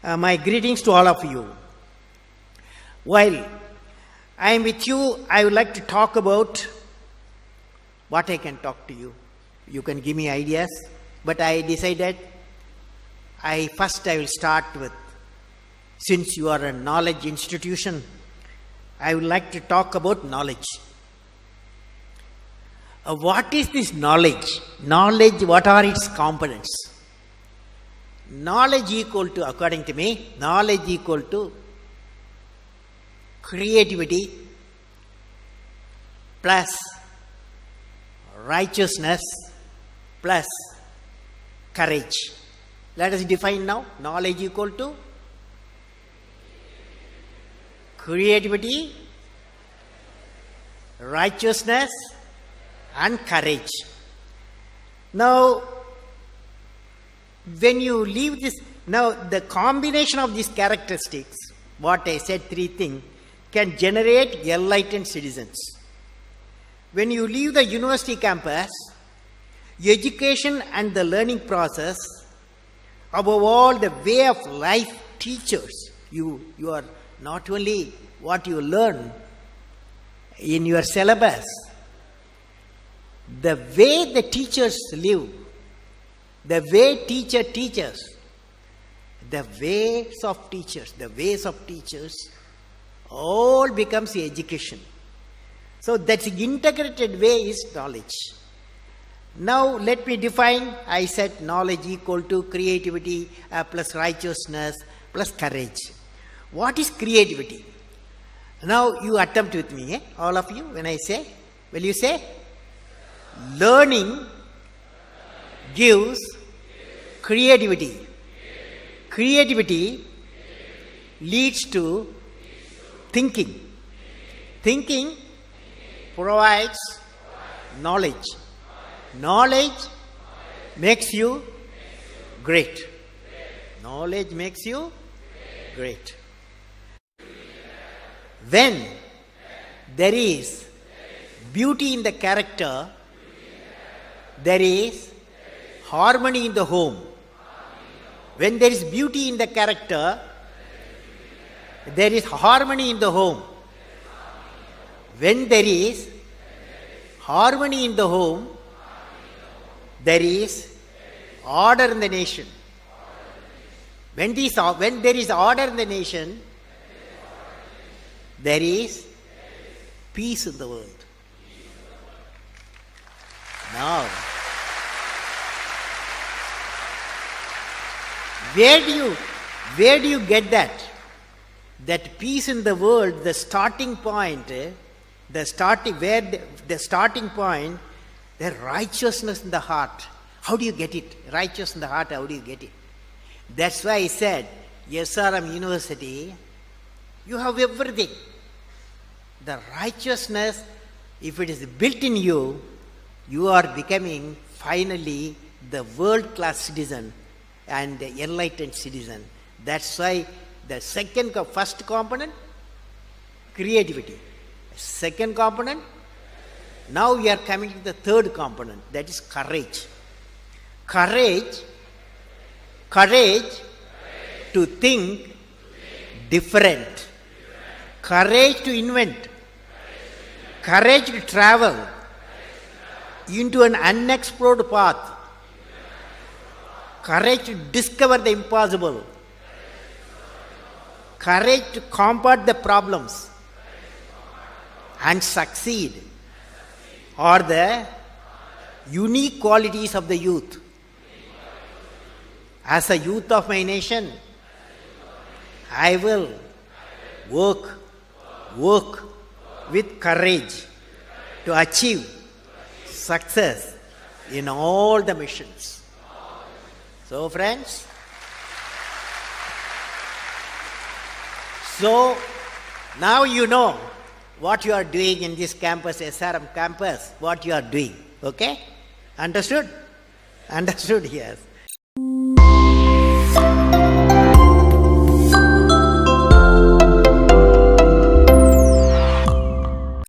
My greetings to all of you. While I am with you, I would like to talk about what I can talk to you. You can give me ideas, but I decided I will start with, since you are a knowledge institution, I would like to talk about knowledge. What is this knowledge? Knowledge, what are its components? Knowledge equal to, according to me, knowledge equal to creativity plus righteousness plus courage. Let us define now. Knowledge equal to creativity, righteousness and courage. Now, when you leave this, now the combination of these characteristics, what I said, three things, can generate enlightened citizens. When you leave the university campus, education and the learning process, above all the way of life teachers, you are not only what you learn in your syllabus, the way the teachers live, the way teacher teaches, the ways of teachers, all becomes education. So that's integrated way is knowledge. Now let me define, I said knowledge equal to creativity plus righteousness plus courage. What is creativity? Now you attempt with me, all of you, when I say, will you say? Learning gives creativity. Creativity leads to thinking. Thinking provides knowledge. Knowledge makes you great. Knowledge makes you great. When there is beauty in the character, there is harmony in the home. When there is beauty in the character, there is harmony in the home. When there is harmony in the home, there is order in the nation. When there is order in the nation, there is peace in the world. Now, where do you get that? That peace in the world, the starting point, the righteousness in the heart. How do you get it? Righteousness in the heart, how do you get it? That's why I said, SRM University, you have everything. The righteousness, if it is built in you, you are becoming finally the world-class citizen and the enlightened citizen. That's why the first component, creativity. Second component, now we are coming to the third component, that is courage. Courage to think different. Courage to invent. Courage to travel into an unexplored path. Courage to discover the impossible. Courage to combat the problems and succeed are the unique qualities of the youth. As a youth of my nation, I will work with courage to achieve success in all the missions. So friends, so now you know what you are doing in this campus, SRM campus, what you are doing. Okay? Understood? Understood, yes.